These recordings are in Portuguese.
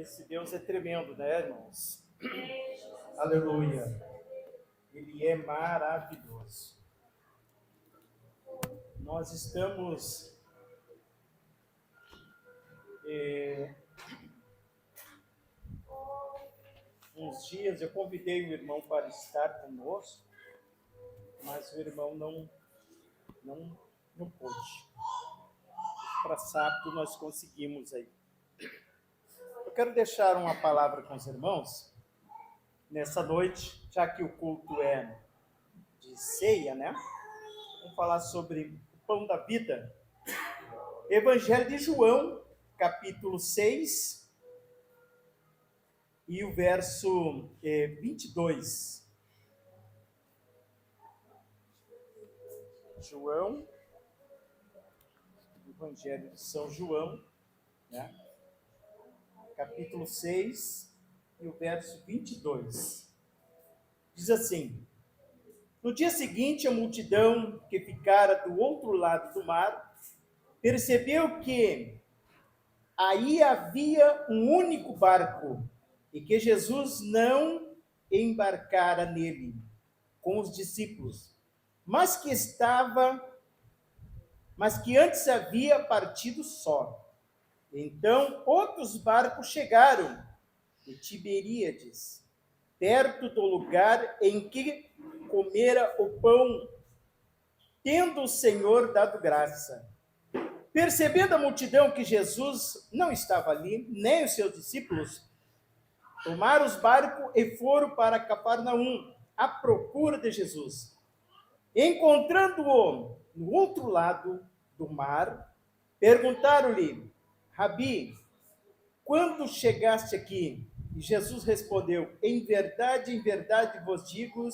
Esse Deus é tremendo, né, irmãos? Aleluia. Ele é maravilhoso. Nós estamos uns dias, eu convidei o irmão para estar conosco, mas o irmão não pôde. Para sábado nós conseguimos aí. Eu quero deixar uma palavra com os irmãos nessa noite, já que o culto é de ceia, né? Vamos falar sobre o pão da vida. Evangelho de João, capítulo 6, e o verso 22. João, Evangelho de São João, né? Capítulo 6 e o verso 22. Diz assim: No dia seguinte, a multidão que ficara do outro lado do mar percebeu que aí havia um único barco e que Jesus não embarcara nele com os discípulos, mas que antes havia partido só. Então, outros barcos chegaram de Tiberíades, perto do lugar em que comera o pão, tendo o Senhor dado graça. Percebendo a multidão que Jesus não estava ali, nem os seus discípulos, tomaram os barcos e foram para Cafarnaum, à procura de Jesus. Encontrando-o no outro lado do mar, perguntaram-lhe: Rabi, quando chegaste aqui? E Jesus respondeu: em verdade vos digo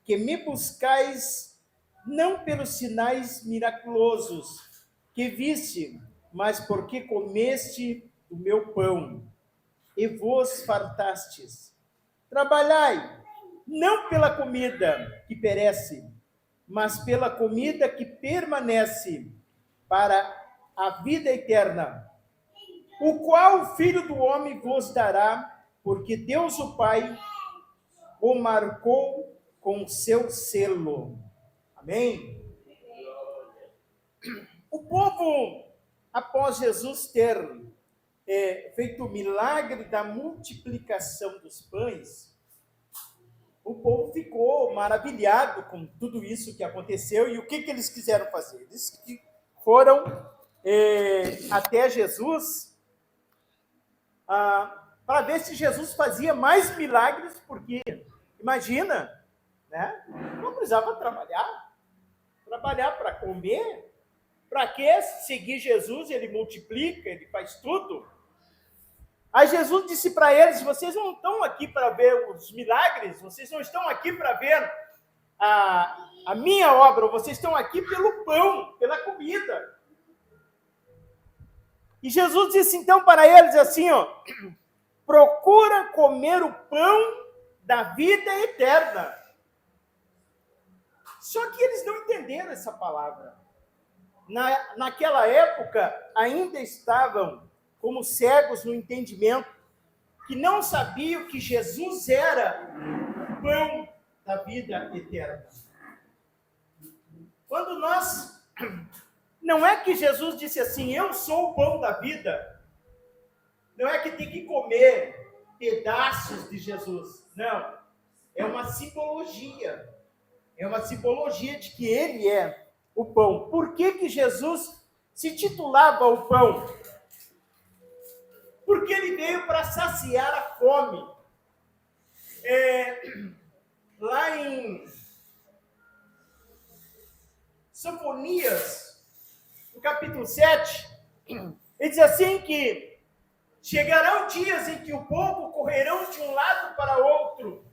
que me buscais não pelos sinais miraculosos que viste, mas porque comeste o meu pão e vos fartastes. Trabalhai, não pela comida que perece, mas pela comida que permanece para a vida eterna, o qual o Filho do Homem vos dará, porque Deus o Pai o marcou com o seu selo. Amém? O povo, após Jesus ter feito o milagre da multiplicação dos pães, o povo ficou maravilhado com tudo isso que aconteceu. E o que eles quiseram fazer? Eles foram até Jesus para ver se Jesus fazia mais milagres, porque, imagina, né? Não precisava trabalhar para comer. Para que seguir Jesus? Ele multiplica, ele faz tudo. Aí Jesus disse para eles: vocês não estão aqui para ver os milagres, vocês não estão aqui para ver a minha obra, vocês estão aqui pelo pão, pela comida. E Jesus disse então para eles assim, procura comer o pão da vida eterna. Só que eles não entenderam essa palavra. Naquela época, ainda estavam como cegos no entendimento, que não sabiam que Jesus era o pão da vida eterna. Quando não é que Jesus disse assim: eu sou o pão da vida. Não é que tem que comer pedaços de Jesus. Não. É uma simbologia. É uma simbologia de que ele é o pão. Por que Jesus se titulava o pão? Porque ele veio para saciar a fome. Lá em Sofonias, no capítulo 7, ele diz assim que chegarão dias em que o povo correrão de um lado para outro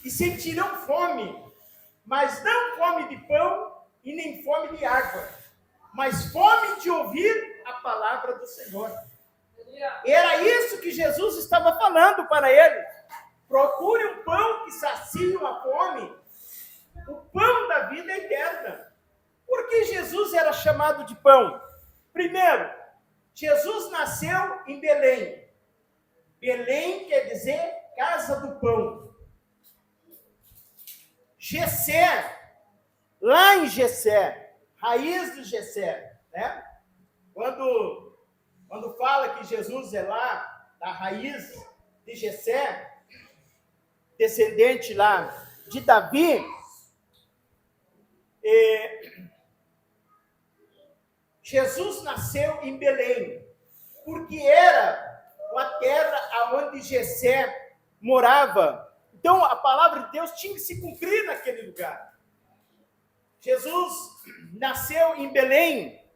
e sentirão fome, mas não fome de pão e nem fome de água, mas fome de ouvir a palavra do Senhor. Era isso que Jesus estava falando para eles. Procure um pão que sacia a fome, o pão da vida eterna. Por que Jesus era chamado de pão? Primeiro, Jesus nasceu em Belém. Belém quer dizer casa do pão. Jessé, lá em Jessé, raiz de Jessé, né? Quando fala que Jesus é lá, da raiz de Jessé, descendente lá de Davi, Jesus nasceu em Belém, porque era uma terra onde Jessé morava. Então, a palavra de Deus tinha que se cumprir naquele lugar. Jesus nasceu em Belém,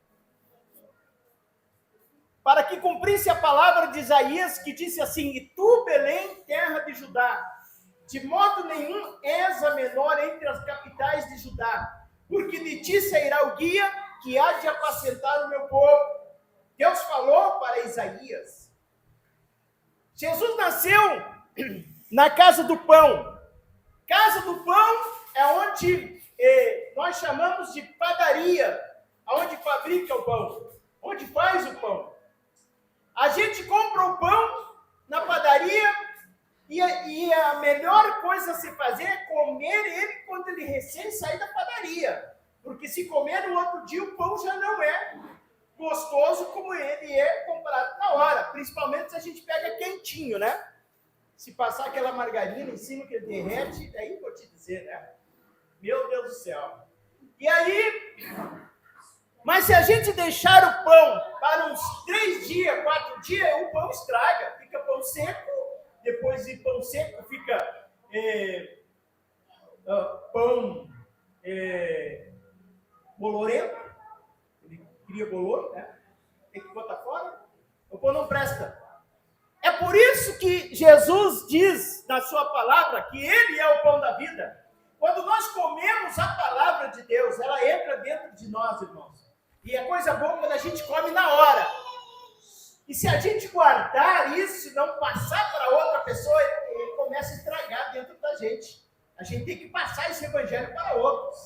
para que cumprisse a palavra de Isaías, que disse assim: e tu, Belém, terra de Judá, de modo nenhum és a menor entre as capitais de Judá, porque de ti sairá o guia que há de apacentar o meu povo. Deus falou para Isaías. Jesus nasceu na casa do pão. Casa do pão é onde nós chamamos de padaria, onde fabrica o pão, onde faz o pão. A gente compra o pão na padaria e a melhor coisa a se fazer é comer ele quando ele recém sai da padaria. Porque se comer no outro dia, o pão já não é gostoso como ele é comprado na hora. Principalmente se a gente pega quentinho, né? Se passar aquela margarina em cima que ele derrete, aí vou te dizer, né? Meu Deus do céu. E aí, mas se a gente deixar o pão para uns 3 dias, 4 dias, o pão estraga. Fica pão seco, depois de pão seco fica pão bolorento. Ele cria bolor, né? Tem que botar fora. O pão não presta. É por isso que Jesus diz na sua palavra que ele é o pão da vida. Quando nós comemos a palavra de Deus, ela entra dentro de nós, irmãos. E é coisa boa quando a gente come na hora. E se a gente guardar isso e não passar para outra pessoa, ele começa a estragar dentro da gente. A gente tem que passar esse evangelho para outros,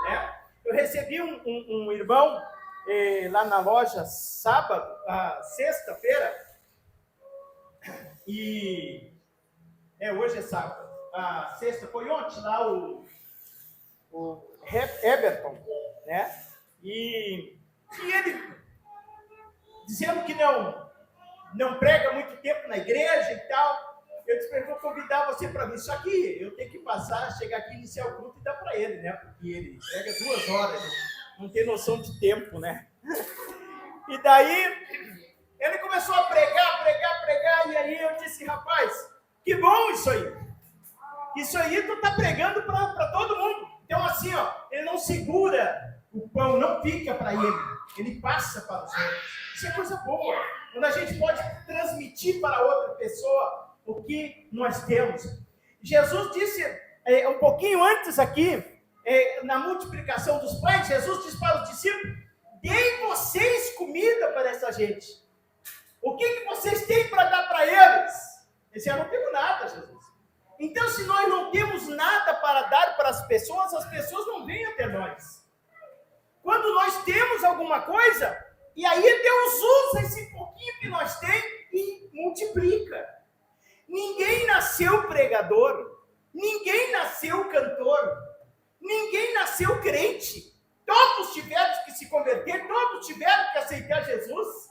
né? Eu recebi um irmão lá na loja sexta-feira, e hoje é sábado. A sexta foi ontem lá o Everton, né? E ele dizendo que não prega muito tempo na igreja e tal. Eu disse, eu vou convidar você para vir. Só que eu tenho que passar, chegar aqui, iniciar o culto e dar para ele, né? Porque ele prega 2 horas, não tem noção de tempo, né? E daí ele começou a pregar, e aí eu disse, rapaz, que bom isso aí. Isso aí tu tá pregando para todo mundo. Então assim, ó, ele não segura o pão, não fica para ele passa para os outros. Isso é coisa boa. Quando a gente pode transmitir para outra pessoa o que nós temos. Jesus disse, um pouquinho antes aqui, na multiplicação dos pães, Jesus disse para os discípulos, deem vocês comida para essa gente. O que vocês têm para dar para eles? Eles disseram, não temos nada, Jesus. Então, se nós não temos nada para dar para as pessoas não vêm até nós. Quando nós temos alguma coisa, e aí Deus usa esse pouquinho que nós temos e multiplica. Ninguém nasceu pregador, ninguém nasceu cantor, ninguém nasceu crente. Todos tiveram que se converter, todos tiveram que aceitar Jesus.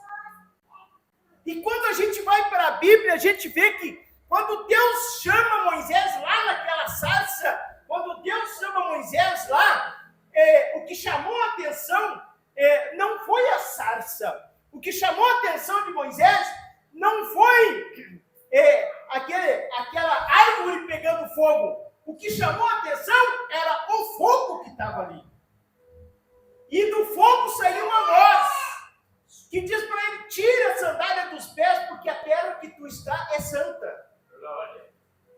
E quando a gente vai para a Bíblia, a gente vê que quando Deus chama Moisés lá naquela sarça, quando Deus chama Moisés lá, o que chamou a atenção não foi a sarça. O que chamou a atenção de Moisés não foi aquela árvore pegando fogo. O que chamou a atenção era o fogo que estava ali. E do fogo saiu uma voz que diz para ele, tira a sandália dos pés, porque a terra que tu está é santa.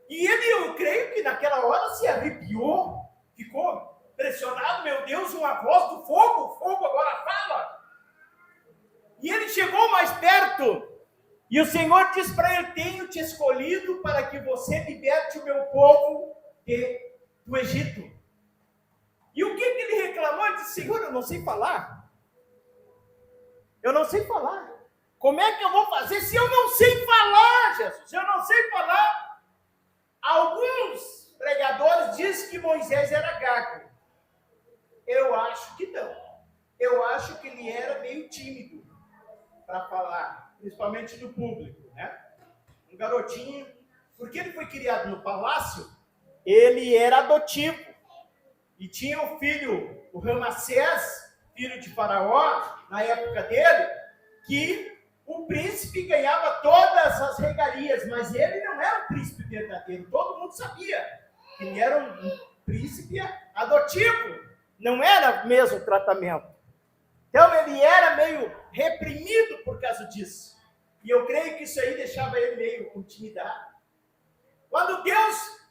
E ele, eu creio que naquela hora se arrepiou, ficou impressionado, meu Deus, uma voz do fogo, o fogo agora fala. E ele chegou mais perto, e o Senhor disse para ele, tenho te escolhido para que você liberte o meu povo do Egito. E o que ele reclamou? Ele disse, Senhor, eu não sei falar. Eu não sei falar. Como é que eu vou fazer se eu não sei falar, Jesus? Eu não sei falar. Alguns pregadores dizem que Moisés era gago. Eu acho que não. Eu acho que ele era meio tímido para falar, principalmente no público, né? Um garotinho, porque ele foi criado no palácio, ele era adotivo. E tinha o filho, o Ramsés, filho de Faraó, na época dele, que o príncipe ganhava todas as regalias, mas ele não era um príncipe verdadeiro. Todo mundo sabia que ele era um príncipe adotivo. Não era mesmo o tratamento. Então ele era meio reprimido por causa disso. E eu creio que isso aí deixava ele meio intimidado. Quando Deus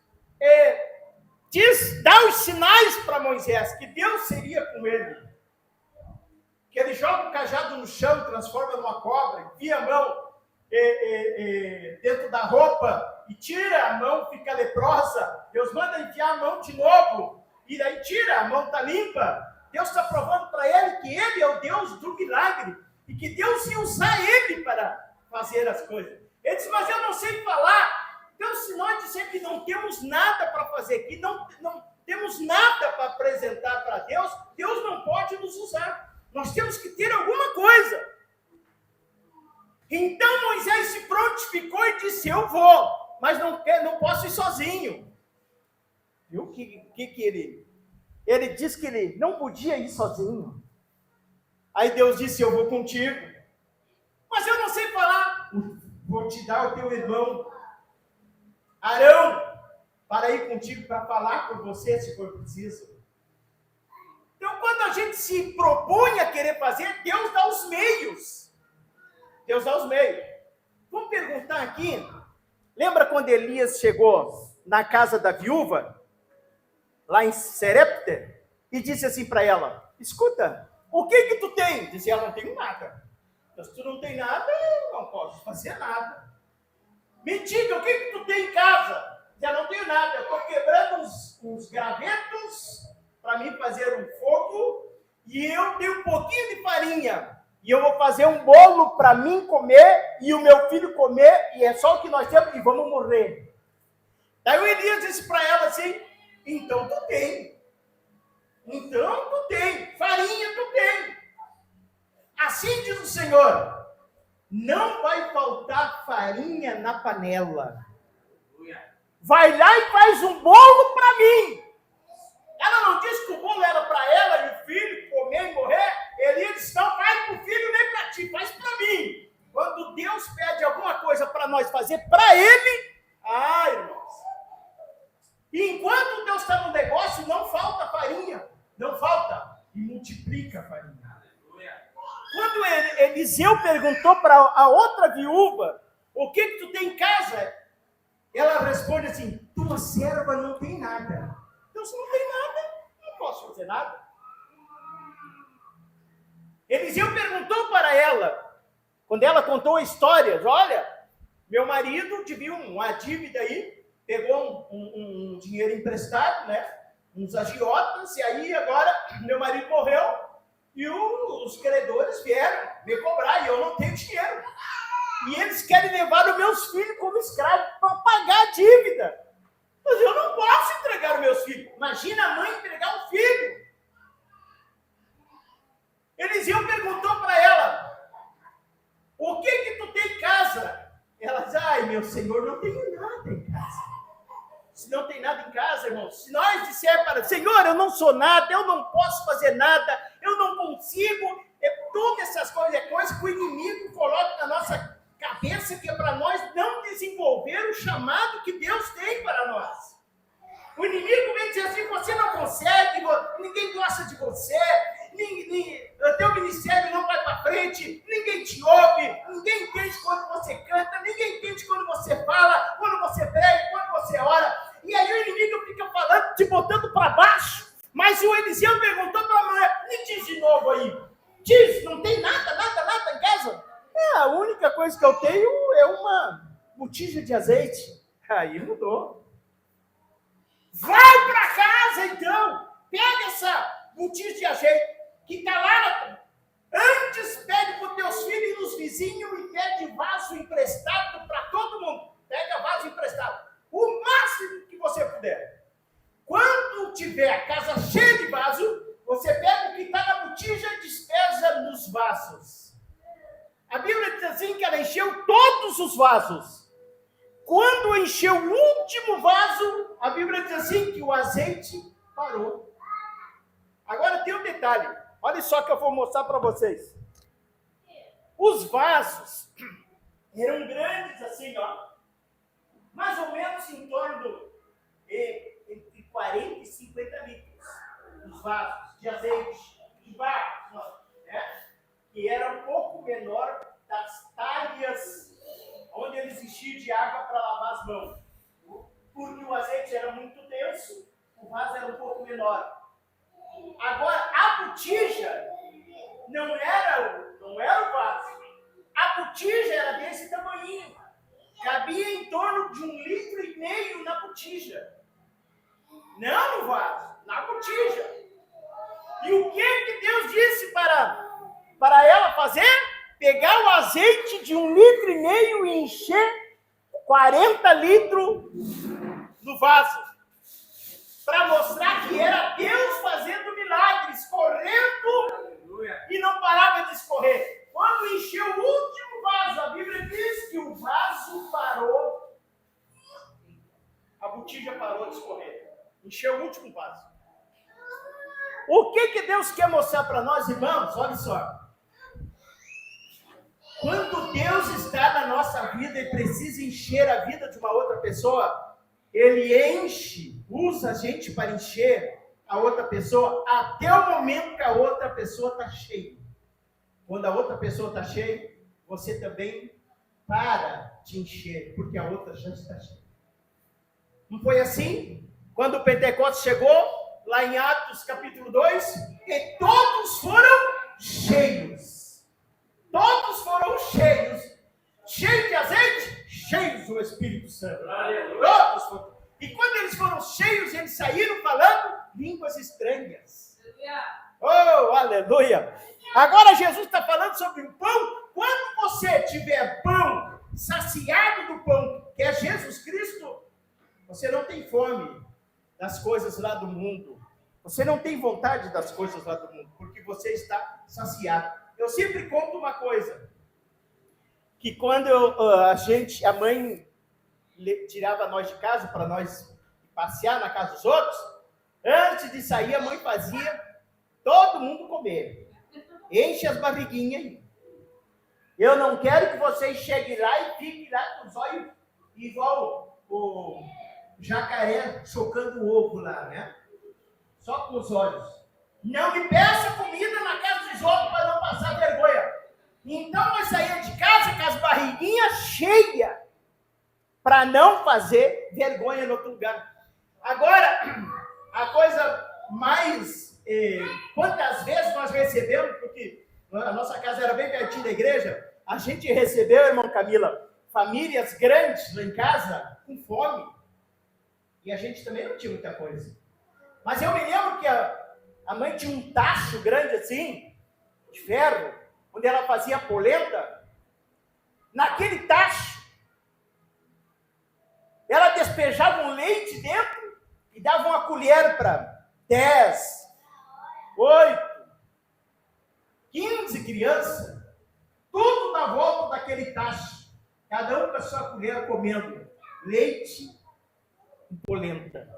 dá os sinais para Moisés que Deus seria com ele, que ele joga o cajado no chão, transforma numa cobra, enfia a mão dentro da roupa e tira a mão, fica leprosa. Deus manda enfiar a mão de novo e daí tira, a mão está limpa. Deus está provando para ele que ele é o Deus do milagre e que Deus ia usar ele para fazer as coisas. Ele disse, mas eu não sei falar. Então, se nós dissermos que não temos nada para fazer aqui, não temos nada para apresentar para Deus, Deus não pode nos usar. Nós temos que ter alguma coisa. Então Moisés se prontificou e disse, eu vou, mas não posso ir sozinho. Viu o que ele disse que ele não podia ir sozinho. Aí Deus disse, eu vou contigo. Mas eu não sei falar. Vou te dar o teu irmão Arão para ir contigo, para falar com você, se for preciso. Então, quando a gente se propõe a querer fazer, Deus dá os meios. Deus dá os meios. Vamos perguntar aqui. Lembra quando Elias chegou na casa da viúva, lá em Serepta, e disse assim para ela, escuta, o que tu tem? Dizia ela, não tenho nada. Então, se tu não tem nada, eu não posso fazer nada. Me diga, o que tu tem em casa? Já não tenho nada, eu estou quebrando uns gravetos para mim fazer um fogo, e eu tenho um pouquinho de farinha, e eu vou fazer um bolo para mim comer, e o meu filho comer, e é só o que nós temos, e vamos morrer. Daí o Elias disse para ela assim, então tu tem, farinha tu tem. Assim diz o Senhor, não vai faltar farinha na panela. Vai lá e faz um bolo para mim. Ela não disse que o bolo era para ela e o filho comer e morrer. Elias disse, não faz para o filho nem para ti, faz para mim. Quando Deus pede alguma coisa para nós fazer para ele, irmãos, e enquanto Deus está no negócio, não falta farinha, não falta, e multiplica a farinha. Quando Eliseu perguntou para a outra viúva, o que tu tem em casa? Ela responde assim, tua serva não tem nada. Então, se não tem nada, não posso fazer nada. Eliseu perguntou para ela, quando ela contou a história, olha, meu marido devia uma dívida aí, pegou um dinheiro emprestado, né? Uns agiotas, e aí agora meu marido morreu, e os credores vieram me cobrar, e eu não tenho dinheiro. E eles querem levar os meus filhos como escravos para pagar a dívida. Mas eu não posso entregar os meus filhos. Imagina a mãe entregar um filho. Eliseu perguntou para ela, o que tu tem em casa? Ela diz, meu Senhor, não tenho nada em casa. Se não tem nada em casa, irmãos, se nós dissermos para Senhor, eu não sou nada, eu não posso fazer nada, eu não consigo, todas essas coisas, é coisa que o inimigo coloca na nossa cabeça, que é para nós não desenvolver o chamado que Deus tem para nós. O inimigo vem dizer assim, você não consegue, ninguém gosta de você, o teu ministério não vai para frente, ninguém te ouve, ninguém entende quando você canta, ninguém entende quando você fala, quando você prega, quando você ora. E aí o inimigo fica falando, te botando para baixo. Mas o Eliseu perguntou para a mulher, me diz de novo aí, diz, não tem nada em casa? A única coisa que eu tenho é uma botija de azeite. Aí mudou. Vai para casa então, pega essa botija de azeite que está lá, antes pede para os teus filhos e os vizinhos e assim que ela encheu todos os vasos. Quando encheu o último vaso, a Bíblia diz assim que o azeite parou. Agora tem um detalhe. Olha só que eu vou mostrar para vocês. Os vasos eram grandes assim, ó. Mais ou menos em torno entre 40 e 50 litros. Os vasos de azeite, de barro, né? Que era um pouco menor das talhas onde eles enchiam de água para lavar as mãos. Porque o azeite era muito denso, o vaso era um pouco menor. Agora, a botija não era o vaso. A botija era desse tamanhinho. Cabia em torno de 1,5 litros na botija. Não no vaso, na botija. E o que Deus disse para ela fazer? Pegar o azeite de 1,5 litros e encher 40 litros no vaso. Para mostrar que era Deus fazendo milagres, correndo e não parava de escorrer. Quando encheu o último vaso, a Bíblia diz que o vaso parou. A botija parou de escorrer. Encheu o último vaso. O que Deus quer mostrar para nós, irmãos? Olha só. Quando Deus está na nossa vida e precisa encher a vida de uma outra pessoa, Ele enche, usa a gente para encher a outra pessoa até o momento que a outra pessoa está cheia. Quando a outra pessoa está cheia, você também para de encher, porque a outra já está cheia. Não foi assim? Quando o Pentecostes chegou, lá em Atos capítulo 2, e todos foram cheios. Todos foram cheios. Cheios de azeite, cheios do Espírito Santo. Todos foram. E quando eles foram cheios, eles saíram falando línguas estranhas. Oh, aleluia! Agora Jesus está falando sobre o pão. Quando você tiver pão, saciado do pão, que é Jesus Cristo, você não tem fome das coisas lá do mundo. Você não tem vontade das coisas lá do mundo, porque você está saciado. Eu sempre conto uma coisa, que quando a mãe tirava nós de casa para nós passear na casa dos outros, antes de sair a mãe fazia todo mundo comer. Enche as barriguinhas. Eu não quero que vocês cheguem lá e fiquem lá com os olhos igual o jacaré chocando o ovo lá, né? Só com os olhos. Não me peça comida na casa dos outros para não passar vergonha. Então nós saímos de casa com as barriguinhas cheias para não fazer vergonha no outro lugar. Agora, a coisa mais... quantas vezes nós recebemos, porque a nossa casa era bem pertinho da igreja, a gente recebeu, irmão Camila, famílias grandes lá em casa com fome. E a gente também não tinha muita coisa. Mas eu me lembro que a mãe tinha um tacho grande assim, de ferro, onde ela fazia polenta. Naquele tacho, ela despejava um leite dentro e dava uma colher para 10, 8, 15 crianças, tudo na volta daquele tacho, cada um com a sua colher comendo leite e polenta.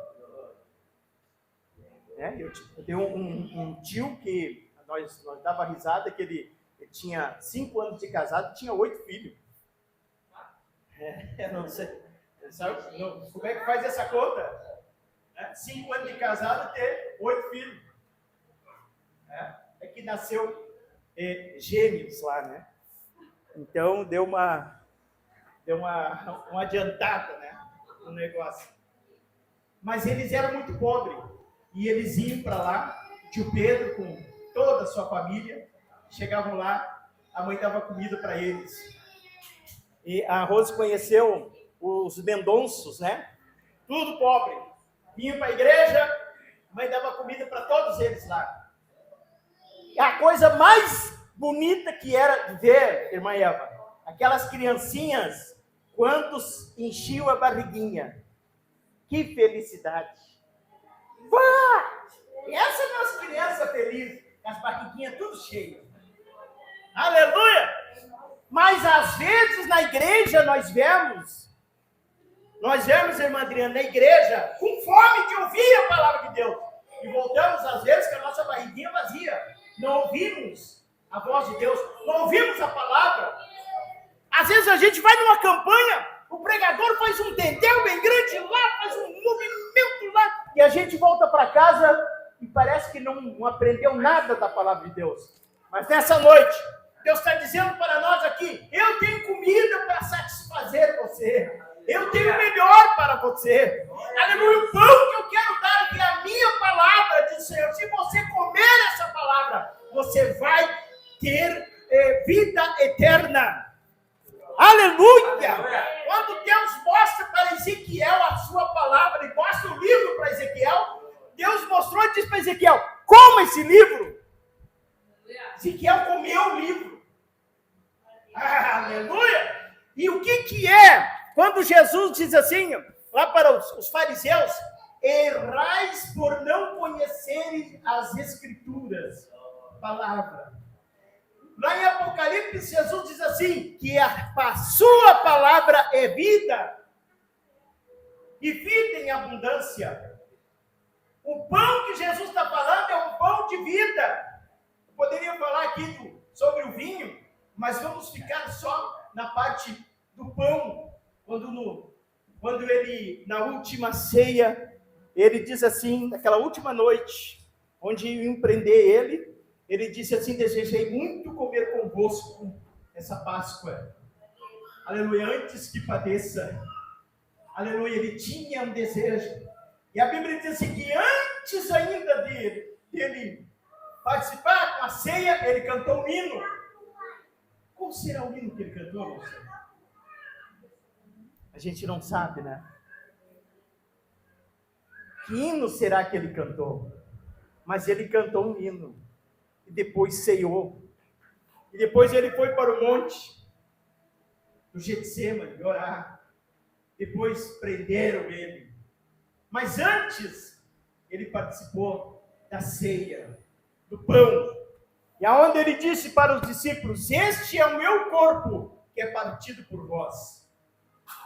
Eu tenho um tio que nós dava risada, que ele tinha 5 anos de casado e tinha 8 filhos. Não sei, sabe, como é que faz essa conta? 5 anos de casado e ter 8 filhos. É que nasceu gêmeos lá, né? Então deu uma adiantada, né, no negócio. Mas eles eram muito pobres. E eles iam para lá, tio Pedro com toda a sua família, chegavam lá, a mãe dava comida para eles. E a Rose conheceu os Mendonços, né? Tudo pobre. Vinha para a igreja, a mãe dava comida para todos eles lá. E a coisa mais bonita que era ver, irmã Eva, aquelas criancinhas, quantos enchiam a barriguinha. Que felicidade! Essas são as crianças felizes, as barriguinhas tudo cheias. Aleluia! Mas às vezes na igreja nós vemos, irmã Adriana, na igreja, com fome de ouvir a palavra de Deus. E voltamos às vezes com a nossa barriguinha vazia. Não ouvimos a voz de Deus, não ouvimos a palavra. Às vezes a gente vai numa campanha, o pregador faz um tendel bem grande lá, faz um movimento lá, e a gente volta para casa e parece que não aprendeu nada da palavra de Deus. Mas nessa noite, Deus está dizendo para nós aqui, eu tenho comida para satisfazer você. Eu tenho o melhor para você. Aleluia, o pão que eu quero dar, que é a minha palavra, diz o Senhor. Se você comer essa palavra, você vai ter vida eterna. Aleluia! Quando Deus mostra para Ezequiel a sua palavra, e mostra o livro para Ezequiel, Deus mostrou e disse para Ezequiel, coma esse livro. Ezequiel comeu o livro. Aleluia! E o que é? Quando Jesus diz assim, lá para os fariseus, errais por não conhecerem as Escrituras, palavra. Lá em Apocalipse, Jesus diz assim, que a sua palavra é vida, e vida em abundância. O pão que Jesus está falando é um pão de vida. Eu poderia falar aqui sobre o vinho, mas vamos ficar só na parte do pão. Quando ele, na última ceia, ele diz assim, naquela última noite, onde iam prender ele disse assim, desejei muito comer convosco essa Páscoa. Aleluia, antes que padeça. Aleluia, ele tinha um desejo. E a Bíblia diz assim, que antes ainda dele participar com a ceia, ele cantou um hino. Qual será o hino que ele cantou, moça? A gente não sabe, né? Que hino será que ele cantou? Mas ele cantou um hino. E depois ceiou. E depois ele foi para o monte do Getsêmani orar. Depois prenderam ele. Mas antes, ele participou da ceia, do pão. E aonde ele disse para os discípulos, este é o meu corpo, que é partido por vós.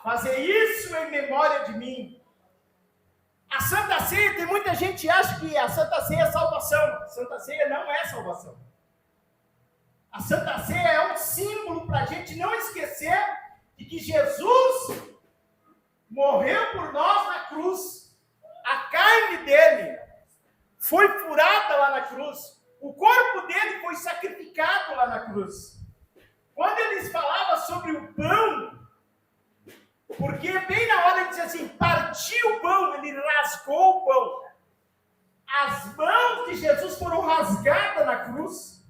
Fazer isso em memória de mim. A Santa Ceia, tem muita gente que acha que a Santa Ceia é salvação. A Santa Ceia não é salvação. A Santa Ceia é um símbolo para a gente não esquecer de que Jesus morreu por nós na cruz. A carne dele foi furada lá na cruz. O corpo dele foi sacrificado lá na cruz. Quando eles falavam sobre o pão, porque bem na hora ele diz assim, partiu o pão, ele rasgou o pão. As mãos de Jesus foram rasgadas na cruz.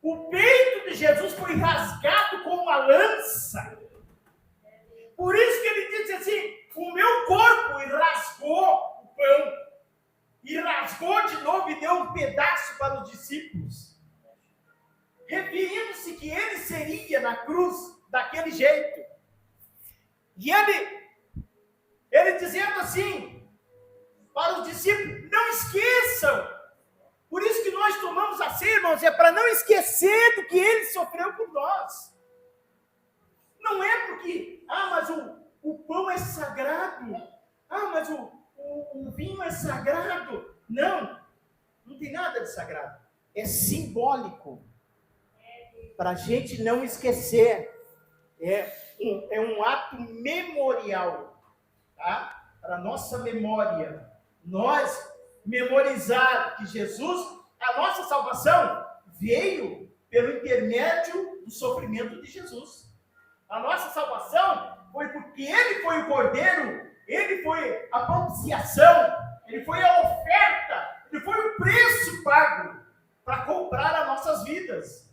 O peito de Jesus foi rasgado com uma lança. Por isso que ele disse assim, o meu corpo, e rasgou o pão. E rasgou de novo e deu um pedaço para os discípulos. Referindo-se que ele seria na cruz daquele jeito. E ele dizendo assim, para os discípulos, não esqueçam. Por isso que nós tomamos a ceia, irmãos, é para não esquecer do que ele sofreu por nós. Não é porque, mas o pão é sagrado. Mas o vinho é sagrado. Não tem nada de sagrado. É simbólico. Para a gente não esquecer. É um ato memorial, tá? Para a nossa memória. Nós memorizar que Jesus, a nossa salvação, veio pelo intermédio do sofrimento de Jesus. A nossa salvação foi porque ele foi o cordeiro, ele foi a propiciação, ele foi a oferta, ele foi o preço pago para comprar as nossas vidas.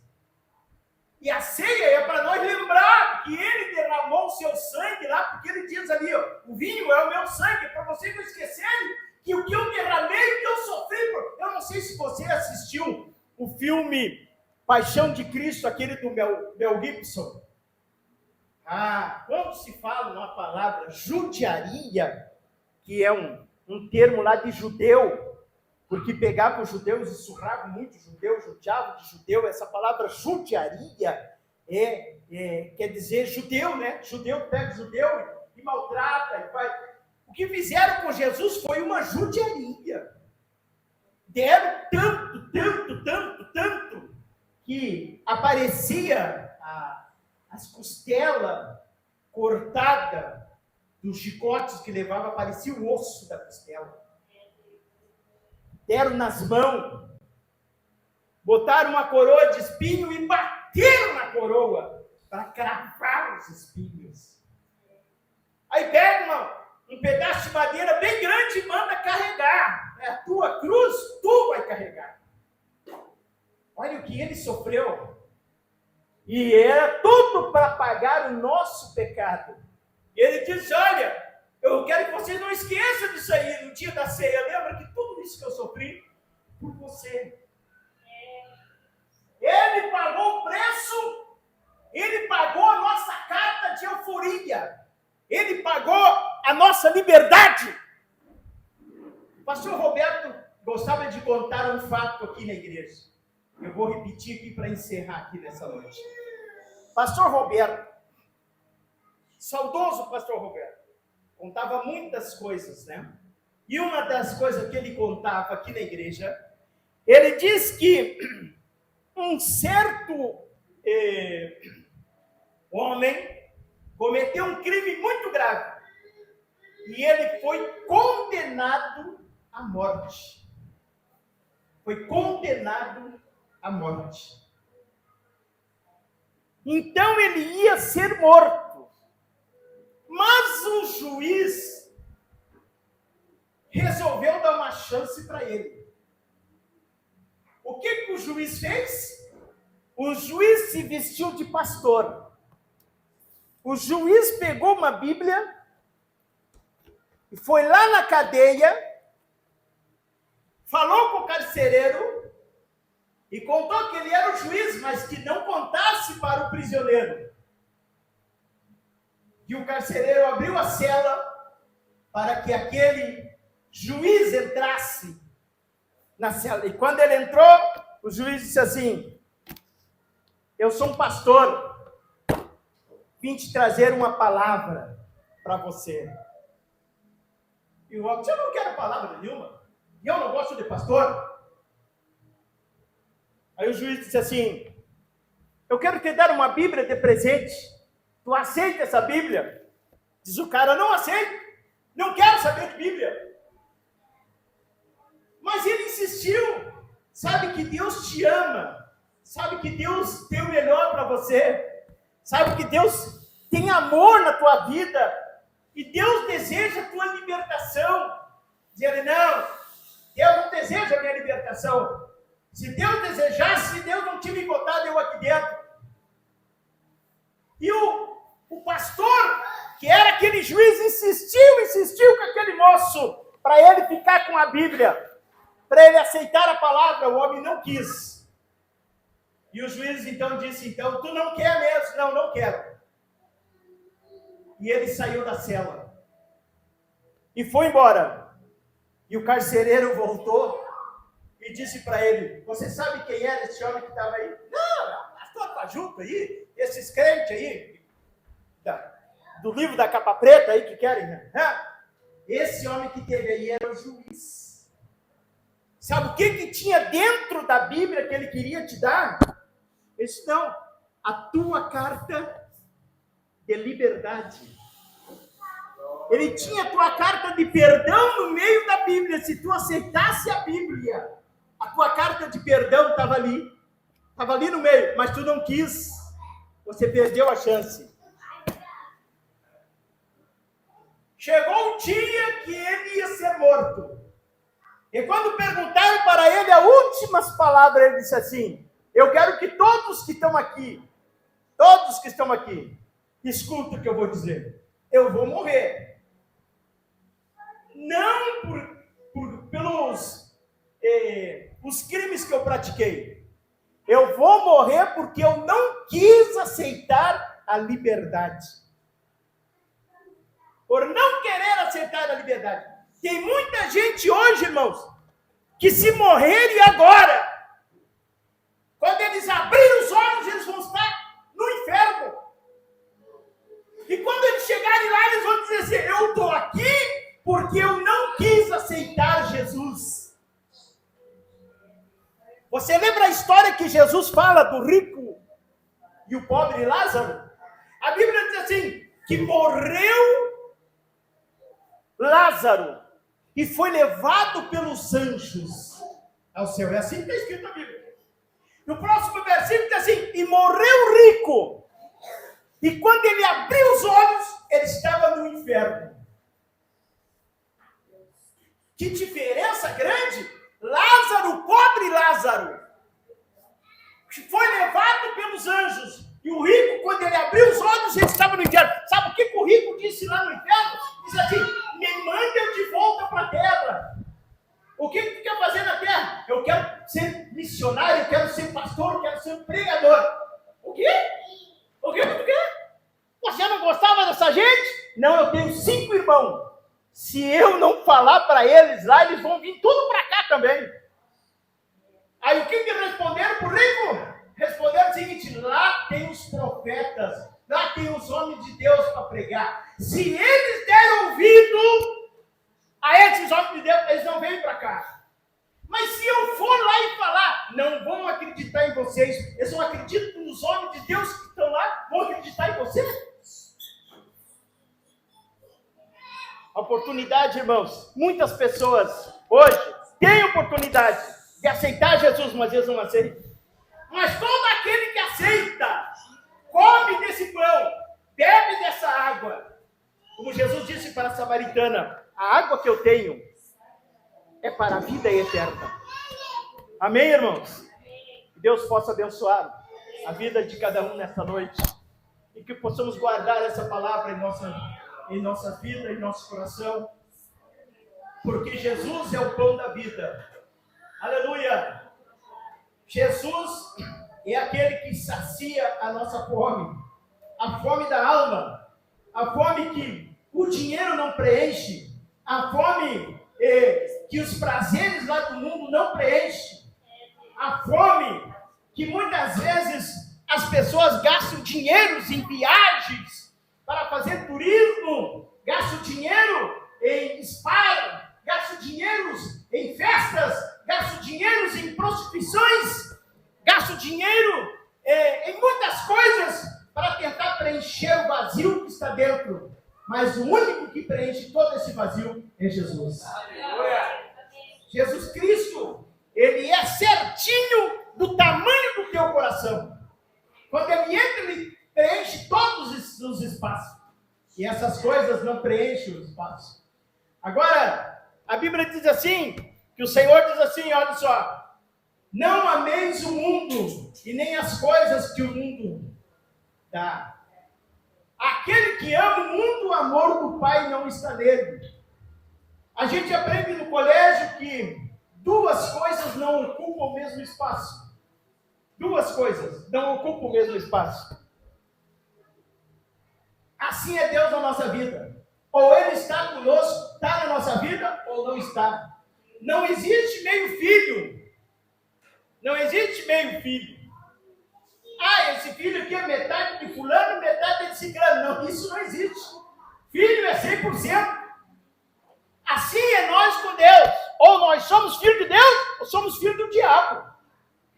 E a ceia é para nós lembrar que ele derramou o seu sangue lá, porque ele diz ali, o vinho é o meu sangue, para vocês não esquecerem que o que eu derramei, o que eu sofri, eu não sei se você assistiu o filme Paixão de Cristo, aquele do Mel Gibson. Quando se fala uma palavra judiaria, que é um termo lá de judeu, porque pegavam os judeus e surravam muito judeu, judiavam de judeu, essa palavra judiaria quer dizer judeu, né? Judeu pega judeu e maltrata. E faz. O que fizeram com Jesus foi uma judiaria. Deram tanto, que aparecia as costelas cortadas dos chicotes que levava, aparecia o osso da costela. Deram nas mãos, botaram uma coroa de espinho e bateram na coroa para cravar os espinhos. Aí pega um pedaço de madeira bem grande e manda carregar. É a tua cruz, tu vai carregar. Olha o que ele sofreu. E era tudo para pagar o nosso pecado. E ele disse, olha, eu quero que vocês não esqueçam disso aí no dia da ceia. Lembra que tudo isso que eu sofri por você. Ele pagou o preço, ele pagou a nossa carta de euforia, ele pagou a nossa liberdade. O pastor Roberto gostava de contar um fato aqui na igreja. Eu vou repetir aqui para encerrar aqui nessa noite. Pastor Roberto, saudoso pastor Roberto, contava muitas coisas, né? E uma das coisas que ele contava aqui na igreja, ele diz que um certo homem cometeu um crime muito grave e ele foi condenado à morte. Foi condenado à morte. Então ele ia ser morto. Mas o juiz resolveu dar uma chance para ele. O que o juiz fez? O juiz se vestiu de pastor. O juiz pegou uma Bíblia e foi lá na cadeia, falou com o carcereiro e contou que ele era o juiz, mas que não contasse para o prisioneiro. E o carcereiro abriu a cela para que aquele juiz entrasse na cela. E quando ele entrou, o juiz disse assim, eu sou um pastor, vim te trazer uma palavra para você. E o homem disse, eu não quero palavra nenhuma, e eu não gosto de pastor. Aí o juiz disse assim, eu quero te dar uma Bíblia de presente, tu aceita essa Bíblia? Diz o cara, não aceito, não quero saber de Bíblia. Mas ele insistiu, sabe que Deus te ama, sabe que Deus tem o melhor para você, sabe que Deus tem amor na tua vida, e Deus deseja a tua libertação. Diz ele, não, Deus não deseja a minha libertação. Se Deus desejasse, Deus não tinha me botado eu aqui dentro. E o pastor, que era aquele juiz, insistiu com aquele moço, para ele ficar com a Bíblia, para ele aceitar a palavra. O homem não quis. E o juiz então disse, então, tu não quer mesmo? Não, não quero. E ele saiu da cela. E foi embora. E o carcereiro voltou e disse para ele, você sabe quem era esse homem que estava aí? Não, o pastor está junto aí, esses crentes aí, do livro da capa preta aí que querem, né? Esse homem que teve aí era o juiz. Sabe o que tinha dentro da Bíblia que ele queria te dar? Ele disse, não, a tua carta de liberdade. Ele tinha a tua carta de perdão no meio da Bíblia. Se tu aceitasse a Bíblia, a tua carta de perdão estava ali no meio, mas tu não quis, você perdeu a chance. Chegou o dia que ele ia ser morto, e quando perguntaram para ele as últimas palavras, ele disse assim, eu quero que todos que estão aqui, escutem o que eu vou dizer, eu vou morrer, não pelos os crimes que eu pratiquei. Eu vou morrer porque eu não quis aceitar a liberdade. Por não querer aceitar a liberdade. Tem muita gente hoje, irmãos, que se morrerem agora, quando eles abrirem os olhos, eles vão estar no inferno. E quando eles chegarem lá, eles vão dizer assim: eu estou aqui porque eu não quis aceitar Jesus. Você lembra a história que Jesus fala do rico e o pobre Lázaro? A Bíblia diz assim, que morreu Lázaro e foi levado pelos anjos ao céu. É assim que está escrito na Bíblia. No próximo versículo diz assim, e morreu rico. E quando ele abriu os olhos, ele estava no inferno. Que diferença grande! Lázaro, pobre Lázaro, foi levado pelos anjos. E o rico, quando ele abriu os olhos, ele estava no inferno. Sabe o que o rico disse lá no inferno? Diz assim, me manda eu de volta para a terra. O que tu quer fazer na terra? Eu quero ser missionário, eu quero ser pastor, eu quero ser pregador. O quê? O que tu quer? Você não gostava dessa gente? Não, eu tenho 5 irmãos. Se eu não falar para eles lá, eles vão vir tudo para cá também. Aí o que responderam para o rico? Responderam o seguinte, lá tem os profetas, lá tem os homens de Deus para pregar. Se eles deram ouvido a esses homens de Deus, eles não vêm para cá. Mas se eu for lá e falar, não vão acreditar em vocês. Eles não acreditam nos homens de Deus que estão lá, vão acreditar em você? A oportunidade, irmãos, muitas pessoas hoje têm oportunidade de aceitar Jesus, mas eles não aceitam. Mas todo aquele que aceita, come desse pão, bebe dessa água. Como Jesus disse para a samaritana, a água que eu tenho é para a vida eterna. Amém, irmãos? Que Deus possa abençoar a vida de cada um nesta noite. E que possamos guardar essa palavra em nossa vida, em nosso coração. Porque Jesus é o pão da vida. Aleluia! Jesus é aquele que sacia a nossa fome, a fome da alma, a fome que o dinheiro não preenche, a fome que os prazeres lá do mundo não preenchem, a fome que muitas vezes as pessoas gastam dinheiro em viagens para fazer turismo, gastam dinheiro em spa, gastam dinheiro em festas, gasto dinheiro em prostituições, gasto dinheiro em muitas coisas para tentar preencher o vazio que está dentro. Mas o único que preenche todo esse vazio é Jesus. Aleluia. Jesus Cristo, ele é certinho do tamanho do teu coração. Quando ele entra, ele preenche todos os espaços. E essas coisas não preenchem o espaço. Agora, a Bíblia diz assim, que o Senhor diz assim, olha só, não ameis o mundo e nem as coisas que o mundo dá. Aquele que ama o mundo, o amor do Pai não está nele. A gente aprende no colégio que 2 coisas não ocupam o mesmo espaço. 2 coisas não ocupam o mesmo espaço. Assim é Deus na nossa vida. Ou Ele está conosco, está na nossa vida, ou não está. Não existe meio filho. Não existe meio filho. Ah, esse filho aqui é metade de fulano, metade de ciclano. Não, isso não existe. Filho é 100%. Assim é nós com Deus. Ou nós somos filhos de Deus, ou somos filhos do diabo.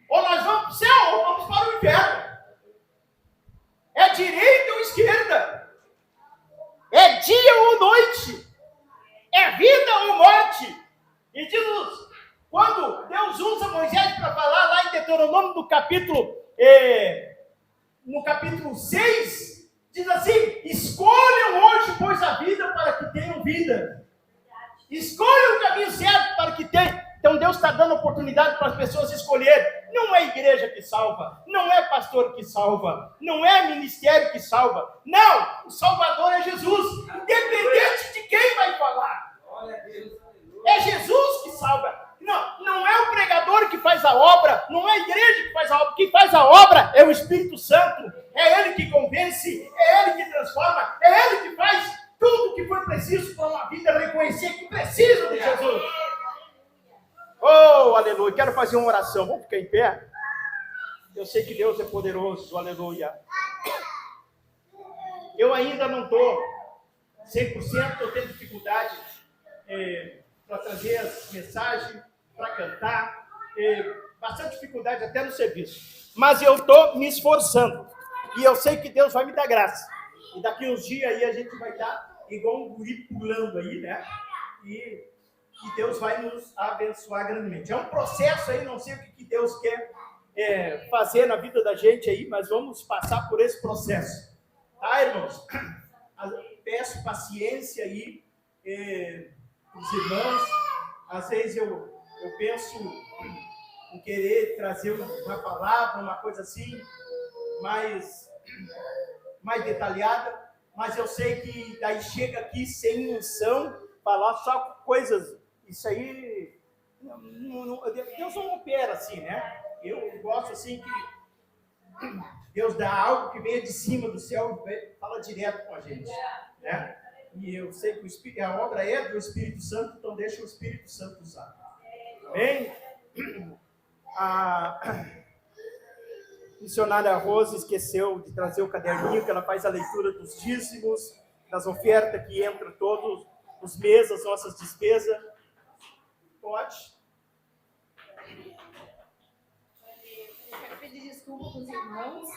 Ou nós vamos para o céu, ou vamos para o inferno. É direita ou esquerda. É dia ou noite. É vida ou morte. E diz, quando Deus usa Moisés para falar lá em Deuteronômio no capítulo 6, diz assim, escolham hoje, pois, a vida para que tenham vida. Escolham o caminho certo para que tenham. Então Deus está dando oportunidade para as pessoas escolherem. Não é a igreja que salva, não é pastor que salva, não é ministério que salva. Não, o Salvador é Jesus, independente de quem vai falar. É Jesus que salva. Não é o pregador que faz a obra, não é a igreja que faz a obra. Quem faz a obra é o Espírito Santo. É Ele que convence, é Ele que transforma, é Ele que faz tudo o que for preciso para uma vida reconhecer que precisa de Jesus. Oh, aleluia. Quero fazer uma oração. Vamos ficar em pé? Eu sei que Deus é poderoso. Aleluia. Eu ainda não estou 100%, estou tendo dificuldade para trazer as mensagens, para cantar, bastante dificuldade até no serviço. Mas eu estou me esforçando e eu sei que Deus vai me dar graça. E daqui uns dias aí a gente vai estar igual um guri pulando aí, né? E Deus vai nos abençoar grandemente. É um processo aí, não sei o que Deus quer fazer na vida da gente aí, mas vamos passar por esse processo. Tá, irmãos? Peço paciência aí os irmãos. Às vezes eu penso em querer trazer uma palavra, uma coisa assim, mais detalhada, mas eu sei que daí chega aqui sem unção, falar só coisas, isso aí, Deus não opera assim, né? Eu gosto assim que Deus dá algo que venha de cima do céu e fala direto com a gente, né? E eu sei que a obra é do Espírito Santo, então deixa o Espírito Santo usar. Amém? A missionária Rose esqueceu de trazer o caderninho, que ela faz a leitura dos dízimos, das ofertas que entram todos os meses, as nossas despesas. Pode? Eu quero pedir desculpa para os irmãos,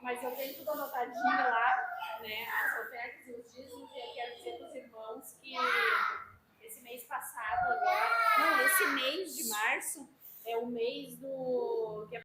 mas eu tenho tudo anotadinho lá, né, as ofertas e os dízimos, e eu quero dizer para os irmãos que esse mês passado agora, não, esse mês de março é o mês do que